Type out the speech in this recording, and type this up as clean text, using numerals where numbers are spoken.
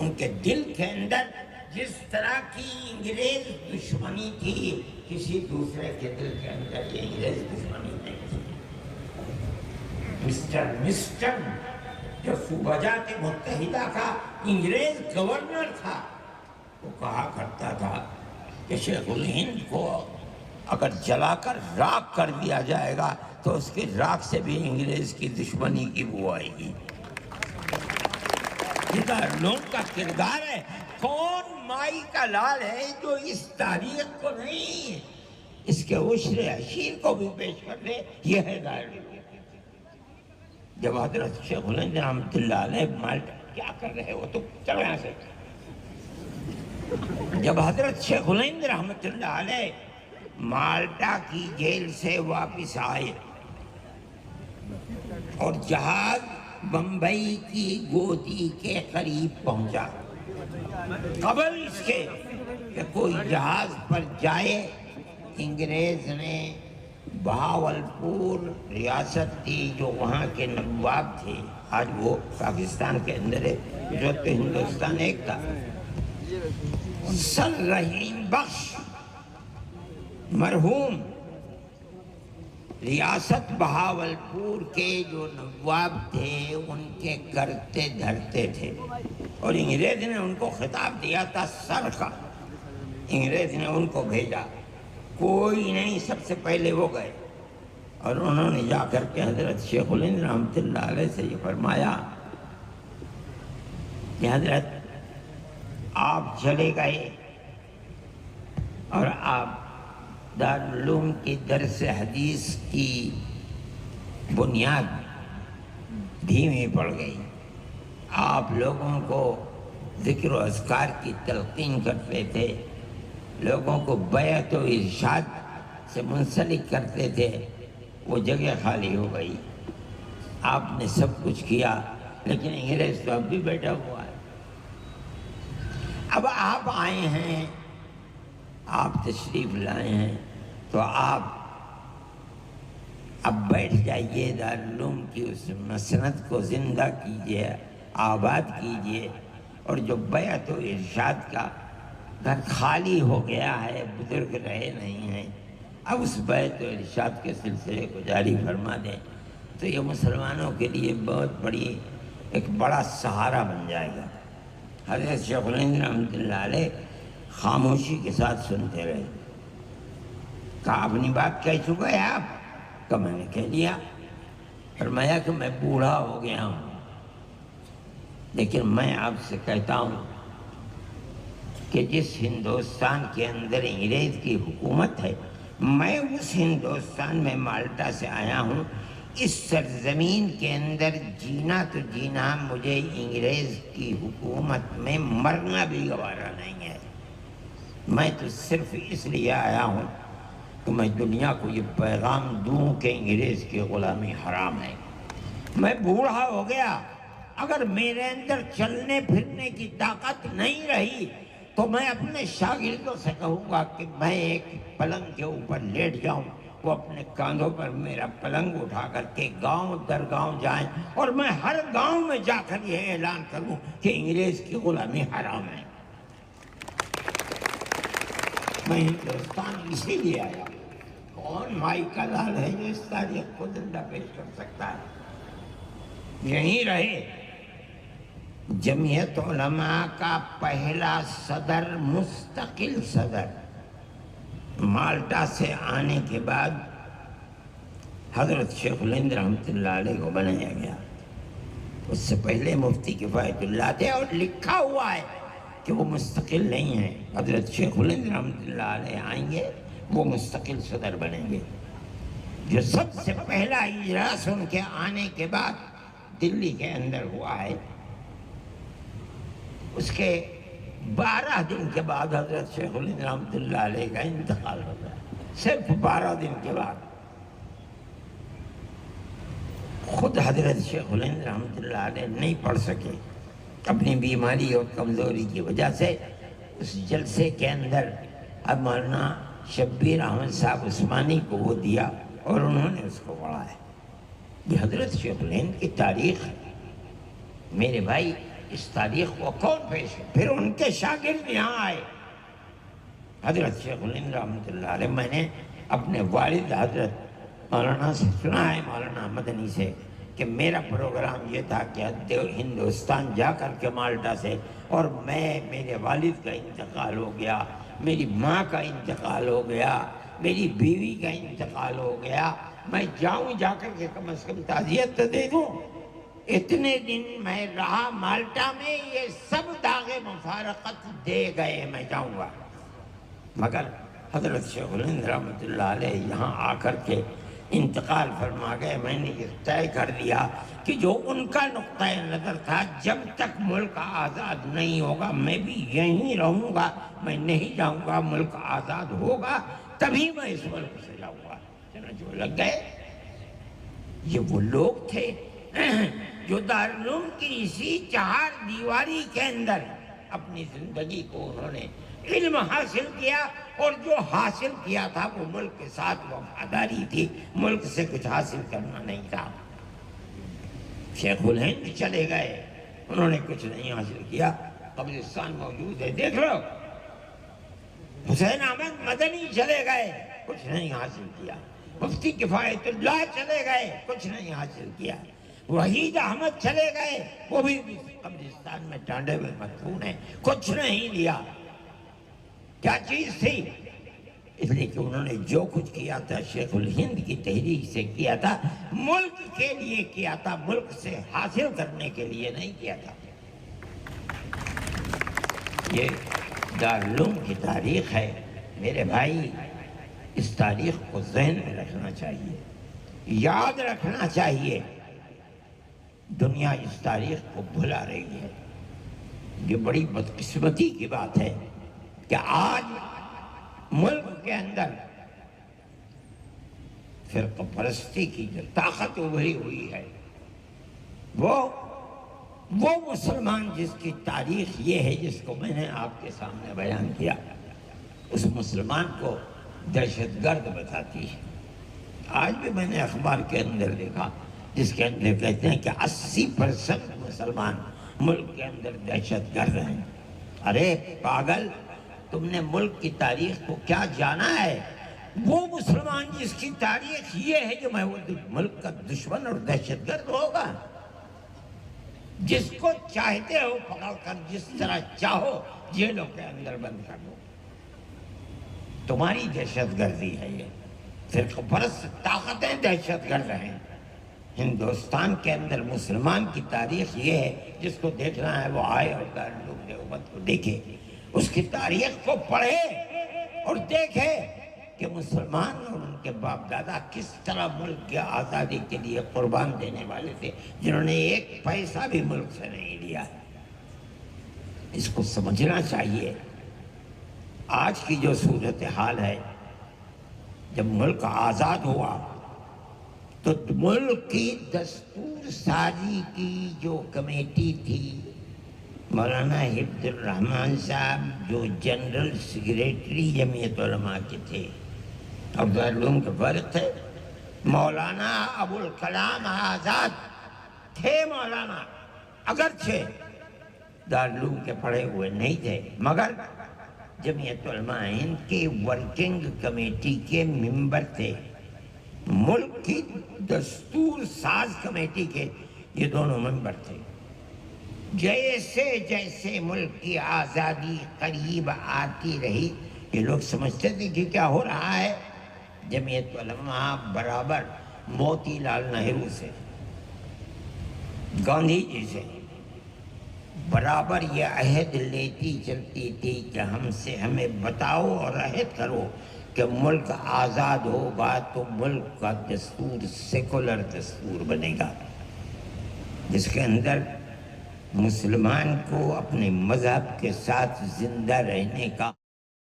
ان کے دل کے اندر جس طرح کی انگریز دشمنی تھی، کسی دوسرے کے دل کے اندر یہ انگریز دشمنی نہیں تھی۔ مسٹر جو صوبہ جات متحدہ کا انگریز گورنر تھا، وہ کہا کرتا تھا کہ شیخ الہند کو اگر جلا کر راکھ کر دیا جائے گا تو اس کی راکھ سے بھی انگریز کی دشمنی کی بو آئے گی۔ یہ دارالعلوم کا کردار ہے۔ کون مائی کا لال ہے جو اس تاریخ کو نہیں، اس کے عشر عشیر کو بھی پیش کر دے؟ یہ ہے دارالعلوم۔ جب حضرت شیخ الہند رحمۃ اللہ علیہ مالٹا کیا کر رہے ہو تو چلو یہاں سے، جب حضرت شیخ الہند رحمۃ اللہ علیہ مالٹا کی جیل سے واپس آئے اور جہاز بمبئی کی گودی کے قریب پہنچا، قبل اس کے کہ کوئی جہاز پر جائے، انگریز نے بہاولپور ریاست تھی جو وہاں کے نواب تھے، آج وہ پاکستان کے اندر ہے، جو تو ہندوستان ایک تھا، سر رحیم بخش مرحوم ریاست بہاولپور کے جو نواب تھے ان کے کرتے دھرتے تھے، اور انگریز نے ان کو خطاب دیا تھا سر کا۔ انگریز نے ان کو بھیجا، کوئی نہیں، سب سے پہلے وہ گئے اور انہوں نے جا کر کے حضرت شیخ الہند رحمۃ اللہ علیہ سے یہ فرمایا کہ حضرت آپ چلے گئے اور آپ دارالعلوم کی درس حدیث کی بنیاد دھیمی پڑ گئی، آپ لوگوں کو ذکر و اذکار کی تلقین کرتے تھے، لوگوں کو بیعت و ارشاد سے منسلک کرتے تھے، وہ جگہ خالی ہو گئی، آپ نے سب کچھ کیا، لیکن انگریز تو اب بھی بیٹھا ہوا ہے۔ اب آپ آئے ہیں، آپ تشریف لائے ہیں، تو آپ اب بیٹھ جائیے، دارالعلوم کی اس مسند کو زندہ کیجیے، آباد کیجیے، اور جو بیعت و ارشاد کا گھر خالی ہو گیا ہے، بزرگ رہے نہیں ہیں، اب اس بیعت و ارشاد کے سلسلے کو جاری فرما دیں تو یہ مسلمانوں کے لیے بہت بڑی ایک بڑا سہارا بن جائے گا۔ حضرت شیخ الہند رحمۃ اللہ علیہ خاموشی کے ساتھ سنتے رہے، کہا اپنی بات کہہ چکے آپ؟ کہ میں نے کہہ دیا۔ فرمایا کہ میں بوڑھا ہو گیا ہوں، لیکن میں آپ سے کہتا ہوں کہ جس ہندوستان کے اندر انگریز کی حکومت ہے، میں اس ہندوستان میں مالٹا سے آیا ہوں، اس سرزمین کے اندر جینا تو جینا، مجھے انگریز کی حکومت میں مرنا بھی گوارا نہیں ہے۔ میں تو صرف اس لیے آیا ہوں کہ میں دنیا کو یہ پیغام دوں کہ انگریز کی غلامی حرام ہے۔ میں بوڑھا ہو گیا، اگر میرے اندر چلنے پھرنے کی طاقت نہیں رہی تو میں اپنے شاگردوں سے کہوں گا کہ میں ایک پلنگ کے اوپر لیٹ جاؤں، وہ اپنے کاندھوں پر میرا پلنگ اٹھا کر کے گاؤں در گاؤں جائیں، اور میں ہر گاؤں میں جا کر یہ اعلان کروں کہ انگریز کی غلامی حرام ہے۔ میں ہندوستان اسی لیے آیا۔ کون مائی کا لال ہے جو اس تاریخ کو زندہ پیش کر سکتا ہے؟ یہیں رہے۔ جمعیت علماء کا پہلا صدر، مستقل صدر، مالٹا سے آنے کے بعد حضرت شیخ الہند رحمۃ اللہ علیہ کو بنایا گیا۔ اس سے پہلے مفتی کفایت اللہ تھے، اور لکھا ہوا ہے کہ وہ مستقل نہیں ہیں۔ حضرت شیخ الہند رحمۃ اللہ علیہ آئیں گے، وہ مستقل صدر بنیں گے۔ جو سب سے پہلا اجلاس ان کے آنے کے بعد دلی کے اندر ہوا ہے، اس کے 12 دن کے بعد حضرت شیخ الہند رحمۃ اللہ علیہ کا انتقال ہوتا ہے۔ صرف 12 دن کے بعد خود حضرت شیخ الہند رحمۃ اللہ علیہ نہیں پڑھ سکے، اپنی بیماری اور کمزوری کی وجہ سے۔ اس جلسے کے اندر اب مولانا شبیر احمد صاحب عثمانی کو وہ دیا اور انہوں نے اس کو پڑھا ہے۔ یہ حضرت شیخ الہند کی تاریخ ہے۔ میرے بھائی، اس تاریخ کو کون پیش ہے؟ پھر ان کے شاگرد یہاں آئے، حضرت شیخ الہند رحمۃ اللہ علیہ۔ میں نے اپنے والد حضرت مولانا سے سنا ہے، مولانا مدنی سے، کہ میرا پروگرام یہ تھا کہ ہندوستان جا کر کے مالٹا سے، اور میرے والد کا انتقال ہو گیا، میری ماں کا انتقال ہو گیا، میری بیوی کا انتقال ہو گیا، میں جاؤں جا کر کے کم از کم تعزیت تو دے دوں۔ اتنے دن میں رہا مالٹا میں، یہ سب داغ مفارقت دے گئے، میں جاؤں گا۔ مگر حضرت شیخ الہند رحمۃ اللہ علیہ یہاں آ کر کے انتقال فرما گئے۔ میں نے یہ طے کر دیا کہ جو ان کا نقطۂ نظر تھا، جب تک ملک آزاد نہیں ہوگا میں بھی یہیں رہوں گا، میں نہیں جاؤں گا، ملک آزاد ہوگا تبھی میں اس ملک سے جاؤں گا۔ چنانچہ وہ لگ گئے۔ یہ وہ لوگ تھے جو دارالعلوم کی اسی چہار دیواری کے اندر اپنی زندگی کو انہوں نے علم حاصل کیا، اور جو حاصل کیا تھا وہ ملک کے ساتھ وفاداری تھی، ملک سے کچھ حاصل کرنا نہیں تھا۔ شیخ الہند چلے گئے، انہوں نے کچھ نہیں حاصل کیا، قبرستان موجود ہے، دیکھ لو۔ حسین احمد مدنی چلے گئے، کچھ نہیں حاصل کیا۔ مفتی کفایت اللہ چلے گئے، کچھ نہیں حاصل کیا۔ وحید احمد چلے گئے، وہ بھی قبرستان میں ٹانڈے میں مدفون ہیں، کچھ نہیں لیا۔ کیا چیز تھی؟ اس لیے کہ انہوں نے جو کچھ کیا تھا شیخ الہند کی تحریک سے کیا تھا، ملک کے لیے کیا تھا، ملک سے حاصل کرنے کے لیے نہیں کیا تھا۔ یہ دارالعلوم کی تاریخ ہے میرے بھائی، اس تاریخ کو ذہن میں رکھنا چاہیے، یاد رکھنا چاہیے۔ دنیا اس تاریخ کو بھلا رہی ہے۔ یہ بڑی بدقسمتی کی بات ہے کہ آج ملک کے اندر فرقہ پرستی کی جو طاقت ابھری ہوئی ہے، وہ مسلمان جس کی تاریخ یہ ہے جس کو میں نے آپ کے سامنے بیان کیا، اس مسلمان کو دہشت گرد بتاتی ہے۔ آج بھی میں نے اخبار کے اندر دیکھا جس کے اندر کہتے ہیں کہ 80% مسلمان ملک کے اندر دہشت گرد ہیں۔ ارے پاگل، تم نے ملک کی تاریخ کو کیا جانا ہے؟ وہ مسلمان جس کی تاریخ یہ ہے کہ میں وہ ملک کا دشمن اور دہشت گرد ہوگا؟ جس کو چاہتے ہو پکڑ کر جس طرح چاہو جیلوں کے اندر بند کر دو، تمہاری دہشت گردی ہے۔ یہ فرقہ پرست طاقتیں دہشت گرد ہیں۔ ہندوستان کے اندر مسلمان کی تاریخ یہ ہے، جس کو دیکھنا ہے وہ آئے اور دارالعلوم دیوبند کو دیکھے، اس کی تاریخ کو پڑھے اور دیکھے کہ مسلمان اور ان کے باپ دادا کس طرح ملک کی آزادی کے لیے قربان دینے والے تھے، جنہوں نے ایک پیسہ بھی ملک سے نہیں لیا۔ اس کو سمجھنا چاہیے۔ آج کی جو صورتحال ہے، جب ملک آزاد ہوا تو ملک کی دستور سازی کی جو کمیٹی تھی، مولانا حفظ الرحمان صاحب جو جنرل سیکریٹری جمعیت علماء کے تھے اور دارالعلوم کے فارغ تھے، مولانا ابو الکلام آزاد تھے۔ مولانا اگرچہ دارالعلوم کے پڑھے ہوئے نہیں تھے، مگر جمعیت علماء ہند کی ورکنگ کمیٹی کے ممبر تھے، ملک کی دستور ساز کمیٹی کے یہ دونوں ممبر تھے۔ جیسے جیسے ملک کی آزادی قریب آتی رہی، یہ لوگ سمجھتے تھے کہ کیا ہو رہا ہے۔ جمعیت علماء برابر موتی لال نہرو سے، گاندھی جی سے برابر یہ عہد لیتی چلتی تھی کہ ہمیں بتاؤ اور عہد کرو کہ ملک آزاد ہوگا تو ملک کا دستور سیکولر دستور بنے گا، جس کے اندر مسلمان کو اپنے مذہب کے ساتھ زندہ رہنے کا